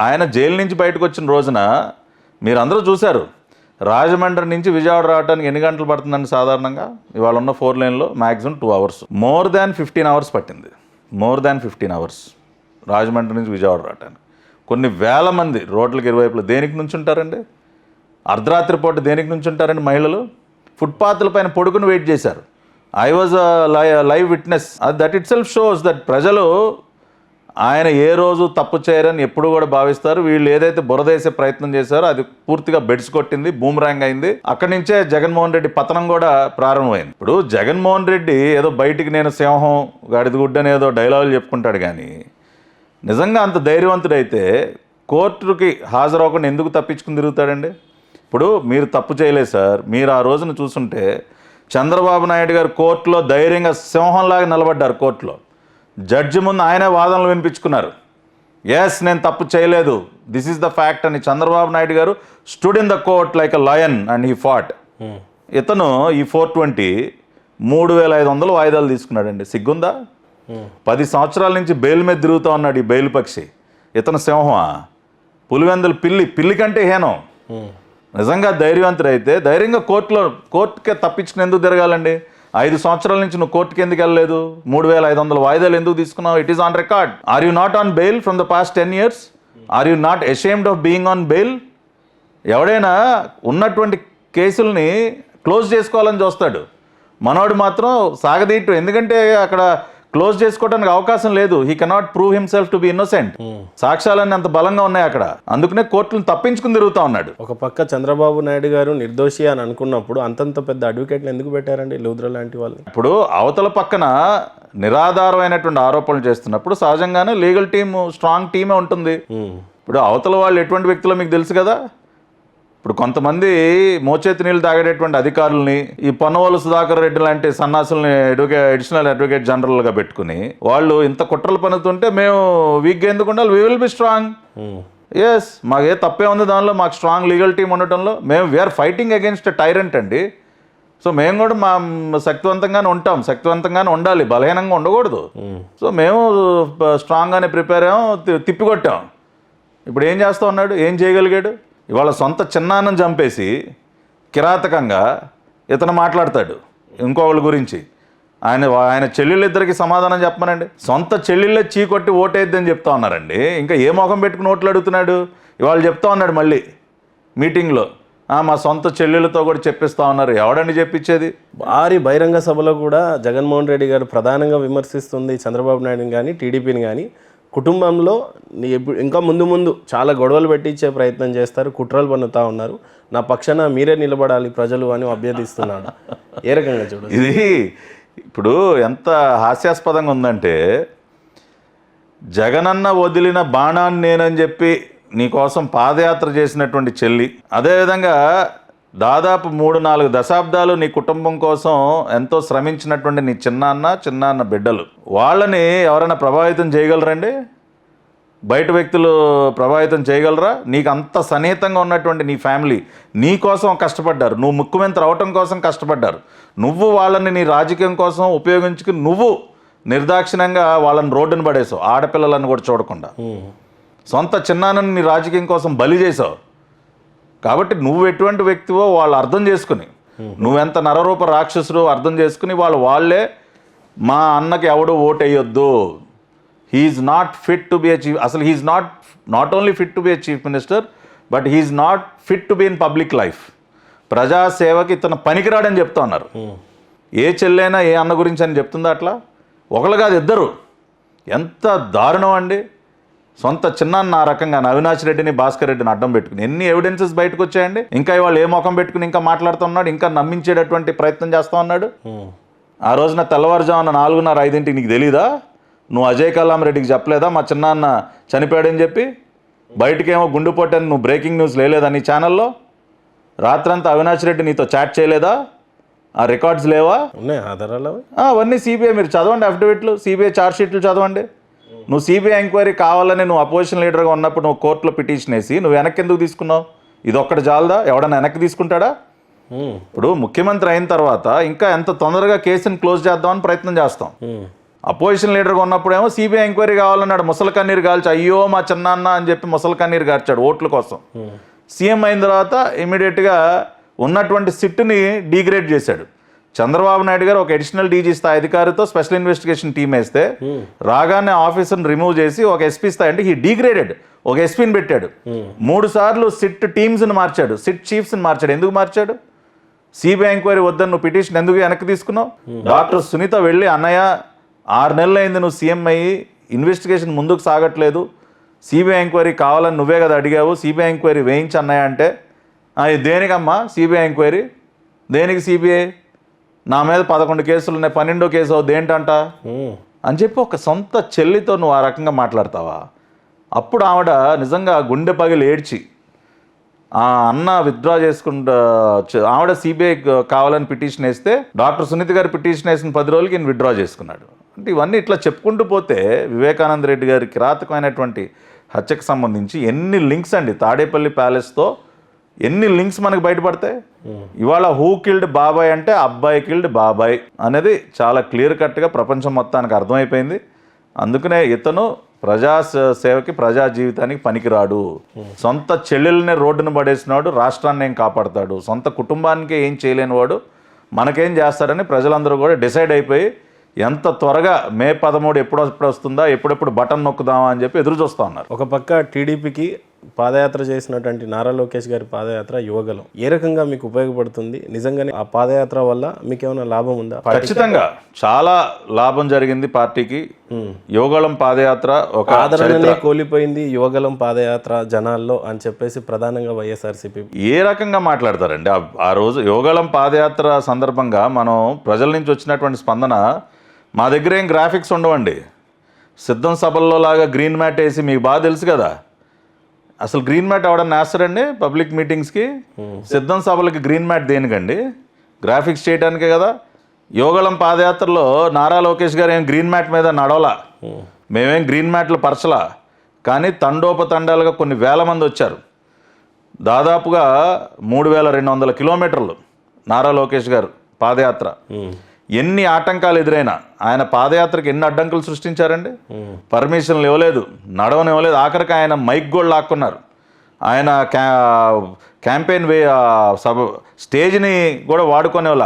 ఆయన జైలు నుంచి బయటకు వచ్చిన రోజున మీరందరూ చూశారు, రాజమండ్రి నుంచి విజయవాడ రావడానికి ఎన్ని గంటలు పడుతుందండి సాధారణంగా? ఇవాళ ఉన్న 4 లేన్లో maximum 2 hours, more than 15 hours పట్టింది. మోర్ దాన్ 15 hours రాజమండ్రి నుంచి విజయవాడ రావడానికి. కొన్ని వేల మంది రోడ్లకు ఇరువైపులు దేనికి నుంచి ఉంటారండి? అర్ధరాత్రి పూట దేనికి నుంచి ఉంటారండి? మహిళలు ఫుట్పాత్ల పైన పడుకుని వెయిట్ చేశారు. I was live witness. That it self shows that ప్రజలు ఆయన ఏ రోజు తప్పు చేయరని ఎప్పుడు కూడా భావిస్తారు. వీళ్ళు ఏదైతే బురదేసే ప్రయత్నం చేశారో అది పూర్తిగా బెడ్స్ కొట్టింది, బూమరాంగ్ అయింది. అక్కడి నుంచే జగన్మోహన్ రెడ్డి పతనం కూడా ప్రారంభమైంది. ఇప్పుడు జగన్మోహన్ రెడ్డి ఏదో బయటికి నేను సింహం గాడిదగుడ్డని ఏదో డైలాగులు చెప్పుకుంటాడు, కానీ నిజంగా అంత ధైర్యవంతుడైతే కోర్టుకి హాజరవకుండా ఎందుకు తప్పించుకుని తిరుగుతాడండి? ఇప్పుడు మీరు తప్పు చేయలేదు సార్. మీరు ఆ రోజున చూసుంటే చంద్రబాబు నాయుడు గారు కోర్టులో ధైర్యంగా సింహంలాగా నిలబడ్డారు. కోర్టులో జడ్జి ముందు ఆయనే వాదనలు వినిపించుకున్నారు. ఎస్, నేను తప్పు చేయలేదు, దిస్ ఈస్ ద ఫ్యాక్ట్ అని చంద్రబాబు నాయుడు గారు stood in the court like a lion and he fat. ఇతను ఈ 420 3,500 వాయిదాలు తీసుకున్నాడండి. సిగ్గుందా? 10 సంవత్సరాల నుంచి బెయిల్ మీద తిరుగుతూ ఉన్నాడు ఈ బెయిల్ పక్షి. ఇతను సింహమా? పులివెందులు పిల్లి కంటే హేనం. నిజంగా ధైర్యవంతుడైతే ధైర్యంగా కోర్టుకే తప్పించుకుని ఎందుకు తిరగాలండి? 5 సంవత్సరాల నుంచి నువ్వు కోర్టుకి ఎందుకు వెళ్ళలేదు? 3,500 వాయిదాలు ఎందుకు తీసుకున్నావు? It is on record. Are you not on bail from the past 10 years? Are you not ashamed of being on bail? ఎవడైనా ఉన్నటువంటి కేసుల్ని క్లోజ్ చేసుకోవాలని చూస్తాడు, మనోడు మాత్రం సాగదీయటం. ఎందుకంటే అక్కడ క్లోజ్ చేసుకోవడానికి అవకాశం లేదు. He cannot prove himself to be innocent. సాక్ష్యాలన్నీ అంత బలంగా ఉన్నాయి అక్కడ. అందుకనే కోర్టులను తప్పించుకుని తిరుగుతూ ఉన్నాడు. ఒక పక్క చంద్రబాబు నాయుడు గారు నిర్దోషి అని అనుకున్నప్పుడు అంతంత పెద్ద అడ్వకేట్ని ఎందుకు పెట్టారండి లూథ్రా లాంటి వాళ్ళు? ఇప్పుడు అవతల పక్కన నిరాధారమైనటువంటి ఆరోపణలు చేస్తున్నప్పుడు సహజంగానే లీగల్ టీమ్, స్ట్రాంగ్ టీమే ఉంటుంది. ఇప్పుడు అవతల వాళ్ళు ఎటువంటి వ్యక్తులో మీకు తెలుసు కదా. ఇప్పుడు కొంతమంది మోచేతి నీళ్ళు తాగేటటువంటి అధికారులని, ఈ పొన్నవోలు సుధాకర్ రెడ్డి లాంటి సన్నాసుల్ని అడిషనల్ అడ్వకేట్ జనరల్గా పెట్టుకుని వాళ్ళు ఇంత కుట్రలు పనుతుంటే మేము వీక్గా ఎందుకు ఉండాలి? We will be strong. Yes, మాకు ఏ తప్పే ఉంది దానిలో. మాకు స్ట్రాంగ్ లీగల్ టీమ్ ఉండటంలో మేము వీఆర్ ఫైటింగ్ అగేన్స్ట్ టైరెంట్ అండి. సో మేము కూడా మా శక్తివంతంగానే ఉంటాం, శక్తివంతంగానే ఉండాలి, బలహీనంగా ఉండకూడదు. సో మేము స్ట్రాంగ్గానే ప్రిపేర్ అయ్యాం, తిప్పికొట్టాం. ఇప్పుడు ఏం చేస్తూ ఉన్నాడు? ఏం చేయగలిగాడు? ఇవాళ సొంత చిన్నాన్నని చంపేసి కిరాతకంగా ఇతను మాట్లాడతాడు ఇంకొకళ్ళ గురించి. ఆయన చెల్లెళ్ళిద్దరికి సమాధానం చెప్పమనండి. సొంత చెల్లెళ్ళే చీకొట్టి ఓటేద్దని చెప్తా ఉన్నారండి. ఇంకా ఏ మొఖం పెట్టుకుని ఓట్లు అడుగుతున్నాడు? ఇవాళ చెప్తా ఉన్నాడు మళ్ళీ మీటింగ్లో, మా సొంత చెల్లెళ్ళతో కూడా చెప్పిస్తా ఉన్నారు. ఎవడండి చెప్పించేది? భారీ బహిరంగ సభలో కూడా జగన్మోహన్ రెడ్డి గారు ప్రధానంగా విమర్శిస్తుంది చంద్రబాబు నాయుడుని కానీ టీడీపీని కానీ. కుటుంబంలో ఇంకా ముందు చాలా గొడవలు పెట్టించే ప్రయత్నం చేస్తారు, కుట్రలు పన్నుతూ ఉన్నారు. నా పక్షాన మీరే నిలబడాలి ప్రజలు అని అభ్యర్థిస్తున్నాడు. ఏ రకంగా చూడాలి ఇది? ఇప్పుడు ఎంత హాస్యాస్పదంగా ఉందంటే, జగనన్న వదిలిన బాణాన్ని నేనని చెప్పి నీకోసం పాదయాత్ర చేసినటువంటి చెల్లి, అదేవిధంగా దాదాపు 3-4 దశాబ్దాలు నీ కుటుంబం కోసం ఎంతో శ్రమించినటువంటి నీ చిన్నాన్న బిడ్డలు, వాళ్ళని ఎవరైనా ప్రభావితం చేయగలరండి? బయట వ్యక్తులు ప్రభావితం చేయగలరా? నీకు అంత సన్నిహితంగా ఉన్నటువంటి నీ ఫ్యామిలీ నీ కోసం కష్టపడ్డారు, నువ్వు ముఖ్యమంత్రి అవటం కోసం కష్టపడ్డారు. నువ్వు వాళ్ళని నీ రాజకీయం కోసం ఉపయోగించుకుని నువ్వు నిర్దాక్షిణ్యంగా వాళ్ళని రోడ్డును పడేసావు, ఆడపిల్లలను కూడా చూడకుండా. సొంత చిన్నాన్నని నీ రాజకీయం కోసం బలి చేసావు. కాబట్టి నువ్వు ఎటువంటి వ్యక్తివో వాళ్ళు అర్థం చేసుకుని, నువ్వెంత నరరూప రాక్షసుడు అర్థం చేసుకుని వాళ్ళే మా అన్నకి ఎవడు ఓటు వేయొద్దు, he's not fit to be a chief, అసలు he's not only fit to be a chief minister but he's not fit to be in public life. ప్రజాసేవకి ఇతను పనికిరాడని చెప్తా ఉన్నారు. ఏ చెల్లైనా ఏ అన్న గురించి అని చెప్తుందా అట్లా? ఒకళ్ళు కాదు, ఇద్దరు. ఎంత దారుణం అండి. సొంత చిన్నాన్న ఆ రకంగా అవినాష్ రెడ్డిని, భాస్కర్ రెడ్డిని అడ్డం పెట్టుకుని ఎన్ని ఎవిడెన్సెస్ బయటకు వచ్చాయండి. ఇంకా ఇవాళ ఏ ముఖం పెట్టుకుని ఇంకా మాట్లాడుతున్నాడు, ఇంకా నమ్మించేటటువంటి ప్రయత్నం చేస్తూ ఉన్నాడు. ఆ రోజున తెల్లవారుజామున 4:30-5 నీకు తెలీదా? నువ్వు అజయ్ కలాం రెడ్డికి చెప్పలేదా మా చిన్నాన్న చనిపోయాడని చెప్పి? బయటకేమో గుండుపోటని నువ్వు బ్రేకింగ్ న్యూస్ లేలేదా నీ ఛానల్లో? రాత్రంతా అవినాష్ రెడ్డి నీతో చాట్ చేయలేదా? ఆ రికార్డ్స్ లేవా? అవన్నీ సిబిఐ మీరు చదవండి, అఫిడవిట్లు, సిబిఐ ఛార్జ్ షీట్లు చదవండి. నువ్వు సిబిఐ ఎంక్వైరీ కావాలని నువ్వు అపోజిషన్ లీడర్గా ఉన్నప్పుడు నువ్వు కోర్టులో పిటిషన్ వేసి నువ్వు వెనక్కి ఎందుకు తీసుకున్నావు? ఇది ఒక్కటి చాలదా? ఎవడన్నా వెనక్కి తీసుకుంటాడా? ఇప్పుడు ముఖ్యమంత్రి అయిన తర్వాత ఇంకా ఎంత తొందరగా కేసుని క్లోజ్ చేద్దామని ప్రయత్నం చేస్తాం. అపోజిషన్ లీడర్గా ఉన్నప్పుడేమో సిబిఐ ఎంక్వైరీ కావాలన్నాడు, ముసలి కన్నీరు కాల్చి అయ్యో మా చిన్నాన్న అని చెప్పి ముసలి కన్నీరు కార్చాడు ఓట్ల కోసం. సీఎం అయిన తర్వాత ఇమీడియట్గా ఉన్నటువంటి సిట్ని డీగ్రేడ్ చేశాడు. చంద్రబాబు నాయుడు గారు ఒక అడిషనల్ డీజీ స్థాయి అధికారితో స్పెషల్ ఇన్వెస్టిగేషన్ టీం వేస్తే రాగానే ఆఫీసర్ని రిమూవ్ చేసి ఒక ఎస్పీ స్థాయి అంటే హీ డీగ్రేడెడ్ ఒక ఎస్పీని పెట్టాడు. 3 సార్లు సిట్ టీమ్స్ని మార్చాడు, సిట్ చీఫ్స్ని మార్చాడు. ఎందుకు మార్చాడు? సిబిఐ ఎంక్వైరీ వద్దని నువ్వు పిటిషన్ ఎందుకు వెనక్కి తీసుకున్నావు? డాక్టర్ సునీత వెళ్ళి అన్నయ్య 6 నెలలు అయింది నువ్వు సీఎం అయ్యి, ఇన్వెస్టిగేషన్ ముందుకు సాగట్లేదు, సిబిఐ ఎంక్వైరీ కావాలని నువ్వే కదా అడిగావు, సిబిఐ ఎంక్వైరీ వేయించి అన్నయ్య అంటే దేనికమ్మా సిబిఐ ఎంక్వైరీ, దేనికి సిబిఐ, నా మీద 11 కేసులు ఉన్నాయి, 12వ కేసు అవుద్ది ఏంటంట అని చెప్పి ఒక సొంత చెల్లితో నువ్వు ఆ రకంగా మాట్లాడతావా? అప్పుడు ఆవిడ నిజంగా గుండె పగిలి ఏడ్చి ఆ అన్న విత్డ్రా చేసుకుంటా, ఆవిడ సిబిఐ కావాలని పిటిషన్ వేస్తే డాక్టర్ సునీత గారు పిటిషన్ వేసిన 10 రోజులకి ఈయన విత్డ్రా చేసుకున్నాడు. అంటే ఇవన్నీ ఇట్లా చెప్పుకుంటూ పోతే వివేకానంద రెడ్డి గారి కిరాతకమైనటువంటి హత్యకు సంబంధించి ఎన్ని లింక్స్ అండి, తాడేపల్లి ప్యాలెస్తో ఎన్ని లింక్స్ మనకు బయటపడతాయి. ఇవాళ హూ కిల్డ్ బాబాయ్ అంటే అబ్బాయి కిల్డ్ బాబాయ్ అనేది చాలా క్లియర్ కట్గా ప్రపంచం మొత్తానికి అర్థమైపోయింది. అందుకనే ఇతను ప్రజా సేవకి ప్రజా జీవితానికి పనికిరాడు. సొంత చెల్లెల్ని రోడ్డును పడేసినాడు, రాష్ట్రాన్ని ఏం కాపాడతాడు, సొంత కుటుంబానికి ఏం చేయలేని వాడు మనకేం చేస్తాడని ప్రజలందరూ కూడా డిసైడ్ అయిపోయి ఎంత త్వరగా మే 13 ఎప్పుడు వస్తుందా, ఎప్పుడెప్పుడు బటన్ నొక్కుదామా అని చెప్పి ఎదురు చూస్తూ ఉన్నారు. ఒక పక్క టీడీపీకి పాదయాత్ర చేసినటువంటి నారా లోకేష్ గారి పాదయాత్ర యువగలం ఏ రకంగా మీకు ఉపయోగపడుతుంది? నిజంగానే ఆ పాదయాత్ర వల్ల మీకు ఏమైనా లాభం ఉందా? ఖచ్చితంగా చాలా లాభం జరిగింది పార్టీకి. యువగలం పాదయాత్ర ఒక ఆదరణనే కోల్పోయింది యువగలం పాదయాత్ర జనాల్లో అని చెప్పేసి ప్రధానంగా వైఎస్ఆర్సీపీ ఏ రకంగా మాట్లాడతారండి? ఆ రోజు యువగలం పాదయాత్ర సందర్భంగా మనం ప్రజల నుంచి వచ్చినటువంటి స్పందన, మా దగ్గర ఏం గ్రాఫిక్స్ ఉండవండి, సిద్ధం సభల్లో లాగా గ్రీన్ మ్యాట్ వేసి మీకు బాగా తెలుసు కదా, అసలు గ్రీన్ మ్యాట్ ఎవడన్నా వేస్తారండి పబ్లిక్ మీటింగ్స్కి? సిద్ధం సభలకి గ్రీన్ మ్యాట్ దేనికండి? గ్రాఫిక్స్ చేయడానికే కదా. యోగళం పాదయాత్రలో నారా లోకేష్ గారు ఏం గ్రీన్ మ్యాట్ మీద నడవలా, మేమేం గ్రీన్ మ్యాట్లు పరచలా, కానీ తండోపతండాలుగా కొన్ని వేల మంది వచ్చారు. దాదాపుగా 3200 కిలోమీటర్లు నారా లోకేష్ గారు పాదయాత్ర. ఎన్ని ఆటంకాలు ఎదురైనా ఆయన పాదయాత్రకి ఎన్ని అడ్డంకులు సృష్టించారండి? పర్మిషన్లు ఇవ్వలేదు, నడవనివ్వలేదు, ఆఖరికి ఆయన మైక్ కూడా లాక్కున్నారు. ఆయన క్యాంపెయిన్ స్టేజ్ని కూడా వాడుకునేవాళ్ళ